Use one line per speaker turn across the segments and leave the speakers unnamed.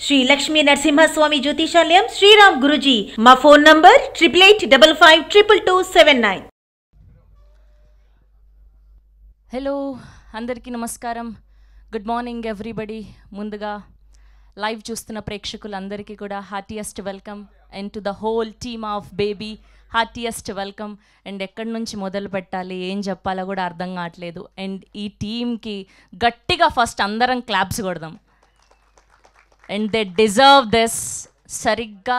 శ్రీ లక్ష్మీ నరసింహస్వామి జ్యోతిషాలయం శ్రీరామ్ గురుజీ. మా phone number 8885522279.
Hello, అందరికీ నమస్కారం. Good morning everybody. ముందుగా లైవ్ చూస్తున్న ప్రేక్షకులందరికీ కూడా heartiest welcome, and to the whole team of baby heartiest welcome. And ఎక్కడి నుంచి మొదలు పెట్టాలి, ఏం చెప్పాలో కూడా అర్థం కావట్లేదు. అండ్ ఈ టీమ్కి గట్టిగా ఫస్ట్ అందరం క్లాప్స్ కొడదాం. And they deserve this. సరిగ్గా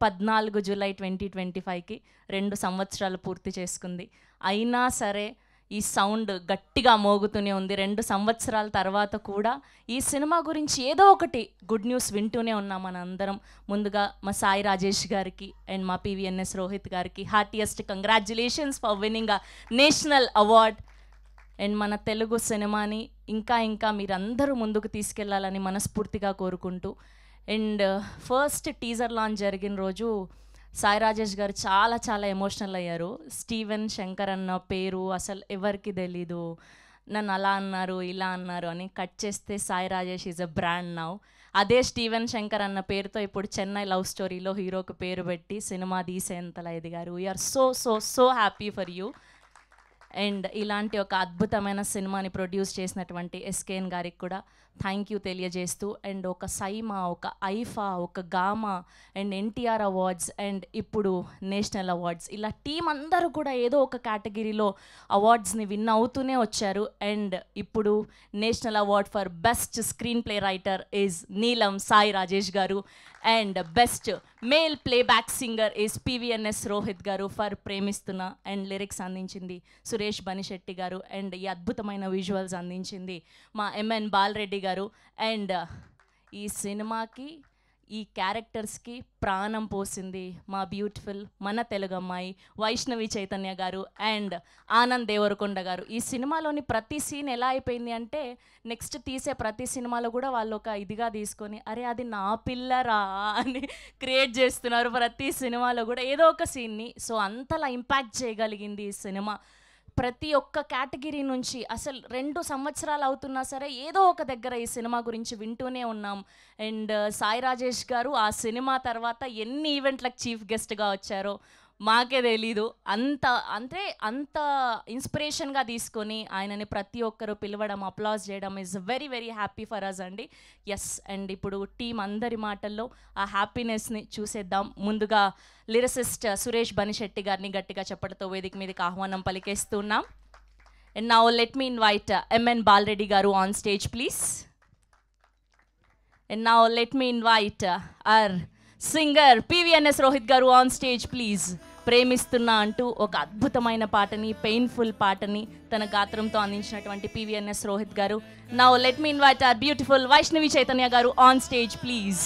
14 జూలై 2025కి 2 సంవత్సరాలు పూర్తి చేసుకుంది. అయినా సరే ఈ సౌండ్ గట్టిగా మోగుతూనే ఉంది. 2 సంవత్సరాల తర్వాత కూడా ఈ సినిమా గురించి ఏదో ఒకటి గుడ్ న్యూస్ వింటూనే ఉన్నాం మన అందరం. ముందుగా మా సాయి రాజేష్ గారికి అండ్ మా PVNS రోహిత్ గారికి heartiest congratulations for winning a national award. And మన తెలుగు సినిమాని ఇంకా మీరందరూ ముందుకు తీసుకెళ్లాలని మనస్ఫూర్తిగా కోరుకుంటూ, అండ్ ఫస్ట్ టీజర్ లాంచ్ జరిగిన రోజు సాయి రాజేష్ గారు చాలా ఎమోషనల్ అయ్యారు. స్టీవెన్ శంకర్ అన్న పేరు అసలు ఎవరికి తెలీదు, నన్ను అలా అన్నారు ఇలా అన్నారు అని. కట్ చేస్తే Sai Rajesh is a brand now. అదే స్టీవెన్ శంకర్ అన్న పేరుతో ఇప్పుడు చెన్నై లవ్ స్టోరీలో హీరోకి పేరు పెట్టి సినిమా తీసేంతలా ఎదిగారు. We're so happy for you. And ఇలాంటి ఒక అద్భుతమైన సినిమాని ప్రొడ్యూస్ చేసినటువంటి SKN గారికి కూడా థ్యాంక్ యూ తెలియజేస్తూ, అండ్ ఒక సైమా, ఒక ఐఫా, ఒక gamma, and NTR awards, and ఇప్పుడు నేషనల్ అవార్డ్స్, ఇలా టీం అందరూ కూడా ఏదో ఒక కేటగిరీలో అవార్డ్స్ని విన్ అవుతూనే వచ్చారు. అండ్ ఇప్పుడు national award for best screen play writer is నీలం సాయి రాజేష్ గారు, and best male playback singer is PVNS Rohit గారు ఫర్ ప్రేమిస్తున్న. అండ్ లిరిక్స్ అందించింది సురేష్ బనిశెట్టి గారు, అండ్ ఈ అద్భుతమైన విజువల్స్ అందించింది మా MN బాలరెడ్డి గారు. అండ్ ఈ సినిమాకి, ఈ క్యారెక్టర్స్కి ప్రాణం పోసింది మా బ్యూటిఫుల్ మన తెలుగు అమ్మాయి వైష్ణవి చైతన్య గారు అండ్ ఆనంద్ దేవరకొండ గారు. ఈ సినిమాలోని ప్రతి సీన్ ఎలా అయిపోయింది అంటే, నెక్స్ట్ తీసే ప్రతి సినిమాలో కూడా వాళ్ళు ఒక ఇదిగా తీసుకొని అరే అది నా పిల్లరా అని క్రియేట్ చేస్తున్నారు ప్రతి సినిమాలో కూడా ఏదో ఒక సీన్ని. సో అంతలా ఇంపాక్ట్ చేయగలిగింది ఈ సినిమా. ప్రతి ఒక్క కేటగిరీ నుంచి అసలు 2 సంవత్సరాలు అవుతున్నా సరే ఏదో ఒక దగ్గర ఈ సినిమా గురించి వింటూనే ఉన్నాం. అండ్ సాయి రాజేష్ గారు ఆ సినిమా తర్వాత ఎన్ని ఈవెంట్లకు చీఫ్ గెస్ట్గా వచ్చారో మాకే తెలీదు. అంత ఇన్స్పిరేషన్గా తీసుకొని ఆయనని ప్రతి ఒక్కరు పిలవడం, అప్లాజ్ చేయడం is very happy for us అండి. ఎస్, అండ్ ఇప్పుడు టీం అందరి మాటల్లో ఆ హ్యాపీనెస్ని చూసేద్దాం. ముందుగా లిరిసిస్ట్ సురేష్ బనిశెట్టి గారిని గట్టిగా చెప్పడంతో వేదిక మీదకి ఆహ్వానం పలికేస్తున్నాం. And now let me invite MN Balareddy గారు on stage please. And now let me invite our singer PVNS Rohit గారు ఆన్ స్టేజ్ ప్లీజ్. ప్రేమిస్తున్నా అంటూ ఒక అద్భుతమైన పాటని, పెయిన్ఫుల్ పాటని తన గాత్రంతో అందించినటువంటి PVNS రోహిత్ గారు. Now let me invite our beautiful Vaishnavi Chaitanya గారు on stage please.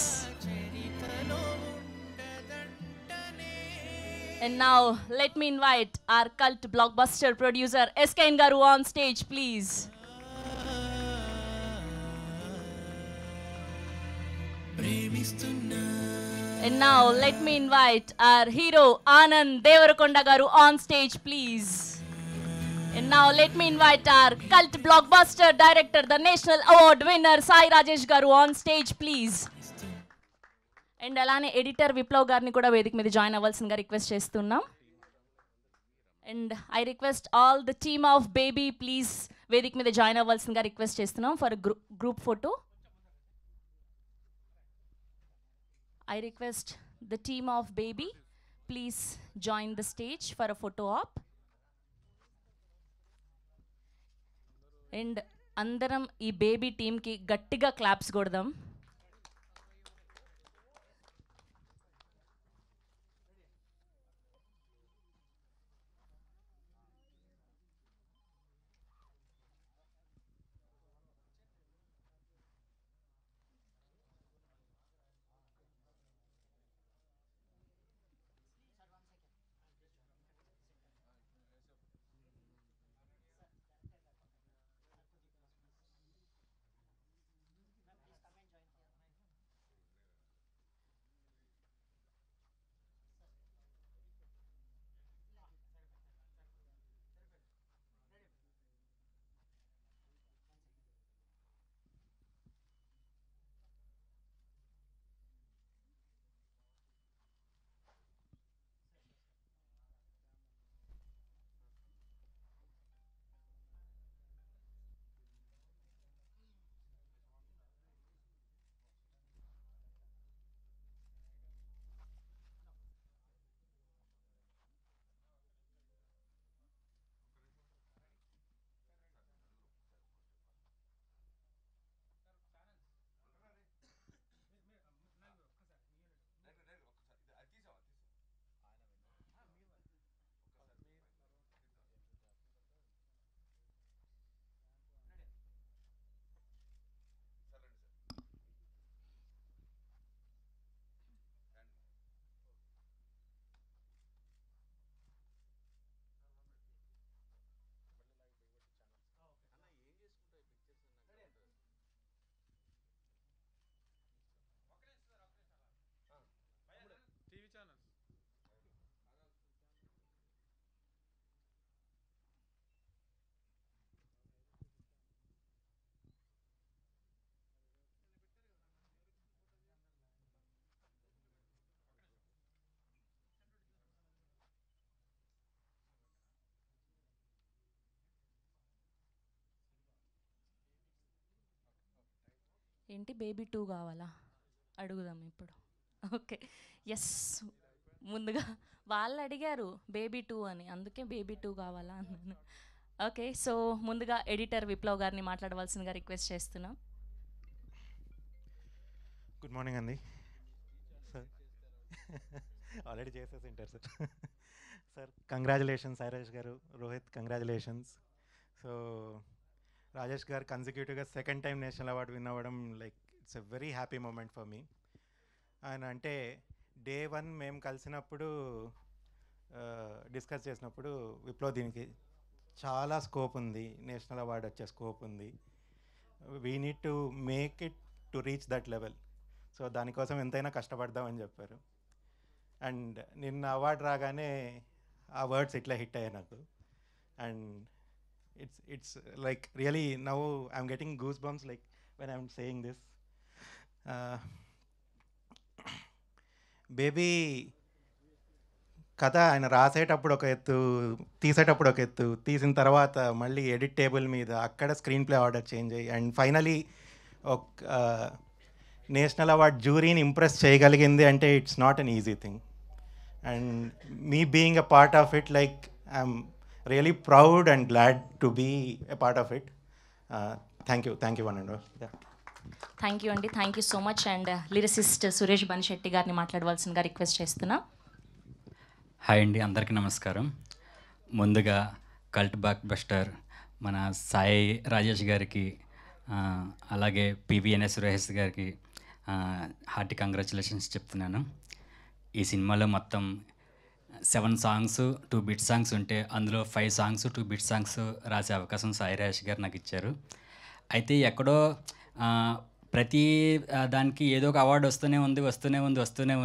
And now let me invite our cult blockbuster producer SKN garu on stage please. And now let me invite our hero Anand Devarakonda garu on stage please. And now let me invite our cult blockbuster director, the national award winner Sai Rajesh garu on stage please. And అలానే editor Viplav గారిని కూడా వేదిక మీద join అవ్వాల్సిందిగా request చేస్తున్నాం. And I request all the team of baby please వేదిక మీద join అవ్వాల్సిందిగా request చేస్తున్నాం for group photo. I request the team of baby please join the stage for a photo op. And అందరం ఈ baby టీమ్కి గట్టిగా claps కొడదాం. ఏంటి baby 2 కావాలా? అడుగుదాం ఇప్పుడు. ఓకే. ఎస్. ముందుగా వాళ్ళు అడిగారు బేబీ 2 అని, అందుకే బేబీ 2 కావాలా అన్నాను. ఓకే, సో ముందుగా ఎడిటర్ విప్లవ్ గారిని మాట్లాడవలసిందిగా రిక్వెస్ట్ చేస్తున్నాం.
గుడ్ మార్నింగ్ అండి సార్. ఆల్రెడీ చేసేసి ఉంటారు సార్. సార్ కంగ్రాచులేషన్స్ సాయిరాజ్ గారు, రోహిత్ కంగ్రాచులేషన్స్. సో రాజేష్ గారు కన్సిక్యూటివ్గా second time national award win అవ్వడం like it's a very happy moment for me. ఆయన అంటే డే 1 మేము కలిసినప్పుడు డిస్కస్ చేసినప్పుడు విప్లవ్ దీనికి చాలా స్కోప్ ఉంది, నేషనల్ అవార్డు వచ్చే స్కోప్ ఉంది, we need to make it to reach that level, so దానికోసం ఎంతైనా కష్టపడదామని చెప్పారు. అండ్ నిన్న అవార్డు రాగానే ఆ వర్డ్స్ ఇట్లా హిట్ అయ్యాయి నాకు. And it's like really now I'm getting goose bumps like when I'm saying this. Baby కథ ఆయన రాసేటప్పుడు ఒక ఎత్తు, తీసేటప్పుడు ఒక ఎత్తు, తీసిన తర్వాత మళ్ళీ ఎడిట్ టేబుల్ మీద అక్కడ స్క్రీన్ ప్లే ఆర్డర్ చేంజ్ అయ్యి అండ్ ఫైనలీ ఒక నేషనల్ అవార్డ్ జ్యూరీని ఇంప్రెస్ చేయగలిగింది అంటే it's not an easy thing. And me being a part of it, like I'm really proud and glad to be a part of it. Thank you one and all.
Thank you అండి, thank you so much. And lyricist Suresh Banshetti గారిని మాట్లాడవలసిందిగా request చేస్తున్నా.
Hi అండి, అందరికీ నమస్కారం. ముందుగా cult block buster మన సాయి రాజేష్ గారికి, అలాగే పివిఎన్ఎస్ సురేష్ గారికి హార్టీ కంగ్రాచులేషన్స్ చెప్తున్నాను. ఈ సినిమాలో మొత్తం 7 సాంగ్స్ 2 బిట్ సాంగ్స్ ఉంటే అందులో 5 సాంగ్స్ 2 బిట్ సాంగ్స్ రాసే అవకాశం సాయి రాజేష్ గారు నాకు ఇచ్చారు. అయితే ఎక్కడో ప్రతి దానికి ఏదో ఒక అవార్డు వస్తూనే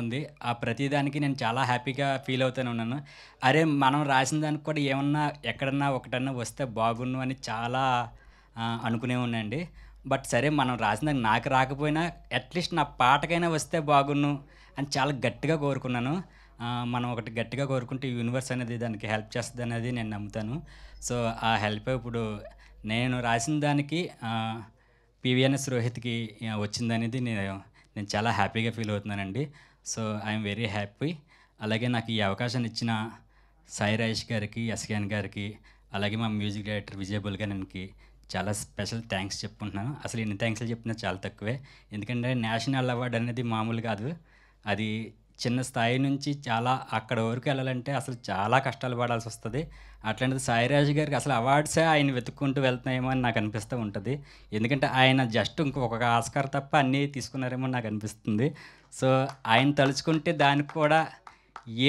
ఉంది. ఆ ప్రతి దానికి నేను చాలా హ్యాపీగా ఫీల్ అవుతూనే ఉన్నాను. అరే మనం రాసిన దానికి కూడా ఏమన్నా ఎక్కడన్నా ఒకటన్నా వస్తే బాగున్ను అని చాలా అనుకునే ఉన్నాయండి. బట్ సరే, మనం రాసిన దానికి నాకు రాకపోయినా అట్లీస్ట్ నా పాటకైనా వస్తే బాగున్ను అని చాలా గట్టిగా కోరుకున్నాను. మనం ఒకటి గట్టిగా కోరుకుంటే యూనివర్స్ అనేది దానికి హెల్ప్ చేస్తుంది అనేది నేను నమ్ముతాను. సో ఆ హెల్ప్ ఇప్పుడు నేను రాసిన దానికి పివిఎన్ఎస్ రోహిత్కి వచ్చిందనేది నేను చాలా హ్యాపీగా ఫీల్ అవుతున్నానండి. So I'm very happy. అలాగే నాకు ఈ అవకాశాన్ని ఇచ్చిన సాయి రాజేష్ గారికి, ఎస్కేఎన్ గారికి, అలాగే మా మ్యూజిక్ డైరెక్టర్ విజయ్ బుల్గన్కి చాలా స్పెషల్ థ్యాంక్స్ చెప్పుకుంటున్నాను. అసలు ఎన్ని థ్యాంక్స్లు చెప్పినా చాలా తక్కువే. ఎందుకంటే నేషనల్ అవార్డు అనేది మామూలు కాదు. అది చిన్న స్థాయి నుంచి చాలా అక్కడ వరకు వెళ్ళాలంటే అసలు చాలా కష్టాలు పడాల్సి వస్తుంది. అట్లాంటిది సాయిరాజ్ గారికి అసలు అవార్డ్సే ఆయన వెతుక్కుంటూ వెళ్తున్నాయేమో అని నాకు అనిపిస్తూ ఉంటుంది. ఎందుకంటే ఆయన జస్ట్ ఇంకొక ఆస్కార్ తప్ప అన్నీ తీసుకున్నారేమో నాకు అనిపిస్తుంది. సో ఆయన తలుచుకుంటే దానికి కూడా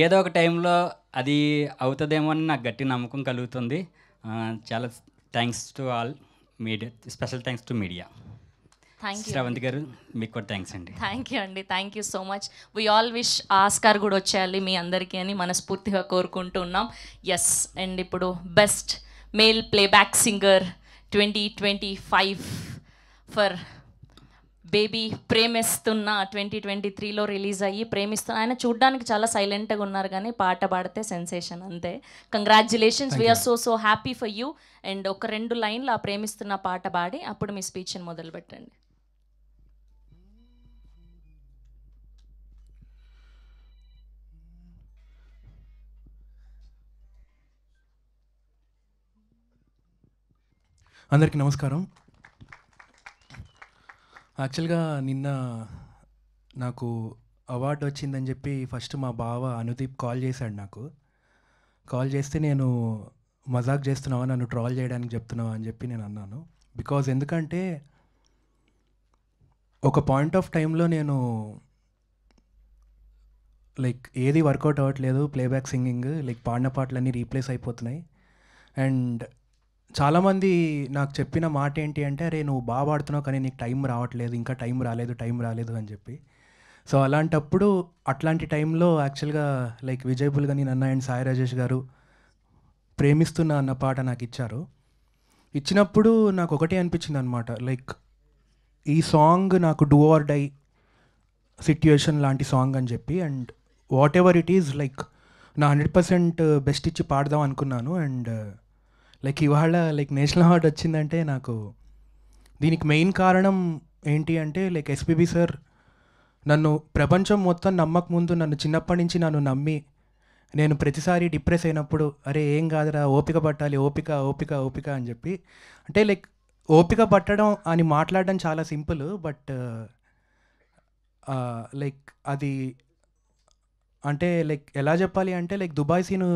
ఏదో ఒక టైంలో అది అవుతుందేమో అని నాకు గట్టి నమ్మకం కలుగుతుంది. చాలా thanks to all media, special thanks to media. Sravanthi గారు, మీకు కూడా థ్యాంక్స్ అండి.
థ్యాంక్ యూ అండి, thank you so much. We all wish Oscar కూడా వచ్చేయాలి మీ అందరికీ అని మనస్ఫూర్తిగా కోరుకుంటూ ఉన్నాం. ఎస్, అండ్ ఇప్పుడు best male playback singer 2025 for baby ప్రేమిస్తున్న 2023లో రిలీజ్ అయ్యి ప్రేమిస్తున్న. ఆయన చూడ్డానికి చాలా సైలెంట్గా ఉన్నారు కానీ పాట పాడితే సెన్సేషన్ అంతే. Congratulations, we're so happy for you. And ఒక 2 లైన్లు ఆ ప్రేమిస్తున్న పాట పాడి అప్పుడు మీ స్పీచ్ని మొదలు పెట్టండి.
అందరికీ నమస్కారం. యాక్చువల్గా నిన్న నాకు అవార్డు వచ్చిందని చెప్పి ఫస్ట్ మా బావ అనుదీప్ కాల్ చేశాడు. నాకు కాల్ చేస్తే నేను మజాక్ చేస్తున్నావా, నన్ను ట్రాల్ చేయడానికి చెప్తున్నావా అని చెప్పి నేను అన్నాను. బికాజ్ ఎందుకంటే ఒక పాయింట్ ఆఫ్ టైంలో నేను లైక్ ఏది వర్కౌట్ అవ్వట్లేదు, ప్లేబ్యాక్ సింగింగ్ లైక్ పాడిన పాటలన్నీ రీప్లేస్ అయిపోతున్నాయి. అండ్ చాలామంది నాకు చెప్పిన మాట ఏంటి అంటే, అరే నువ్వు బాగా పాడుతున్నావు కానీ నీకు టైం రావట్లేదు, ఇంకా టైం రాలేదు అని చెప్పి. సో అలాంటప్పుడు అట్లాంటి టైంలో యాక్చువల్గా లైక్ విజయ్ బుల్గని నన్న అండ్ సాయి రాజేష్ గారు ప్రేమిస్తున్న అన్న పాట నాకు ఇచ్చారు. ఇచ్చినప్పుడు నాకు ఒకటే అనిపించింది అనమాట, లైక్ ఈ సాంగ్ నాకు డూ ఆర్ డై సిట్యుయేషన్ లాంటి సాంగ్ అని చెప్పి. And what ever it is like నా 100% బెస్ట్ ఇచ్చి పాడదాం అనుకున్నాను. అండ్ లైక్ ఇవాళ లైక్ నేషనల్ అవార్డు వచ్చిందంటే నాకు దీనికి మెయిన్ కారణం ఏంటి అంటే లైక్ ఎస్పీబీ సార్ నన్ను ప్రపంచం మొత్తం నమ్మక ముందు నన్ను చిన్నప్పటి నుంచి నన్ను నమ్మి నేను ప్రతిసారి డిప్రెస్ అయినప్పుడు అరే ఏం కాదురా ఓపిక పట్టాలి ఓపిక ఓపిక ఓపిక అని చెప్పి అంటే లైక్ ఓపిక పట్టడం అని మాట్లాడడం చాలా సింపుల్ బట్ లైక్ అది అంటే లైక్ ఎలా చెప్పాలి అంటే లైక్ దుబాయ్ సీన్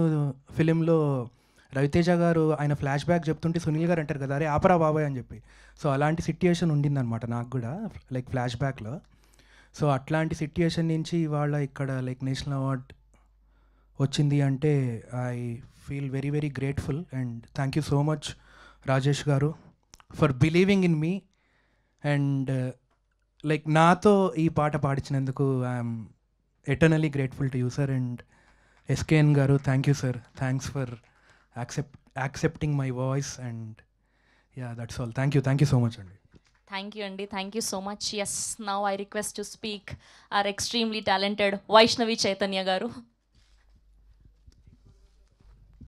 ఫిలింలో రవితేజ గారు ఆయన ఫ్లాష్ బ్యాక్ చెప్తుంటే సునీల్ గారు అంటారు కదా అరే ఆపరా బాబాయ్ అని చెప్పి సో అలాంటి సిట్యుయేషన్ ఉండిందనమాట నాకు కూడా లైక్ ఫ్లాష్ బ్యాక్లో సో అట్లాంటి సిట్యుయేషన్ నుంచి ఇవాళ ఇక్కడ లైక్ నేషనల్ అవార్డ్ వచ్చింది అంటే I feel very very grateful and thank you so much Rajesh గారు for believing in me and like నాతో ఈ పాట పాడించినందుకు I'm eternally grateful to you sir and SKN గారు thank you sir thanks for accepting my voice and yeah that's all thank you so much అండి.
Thank you, Andy. Thank you so much. Yes, now I request to speak our extremely talented Vaishnavi Chaitanya Garu.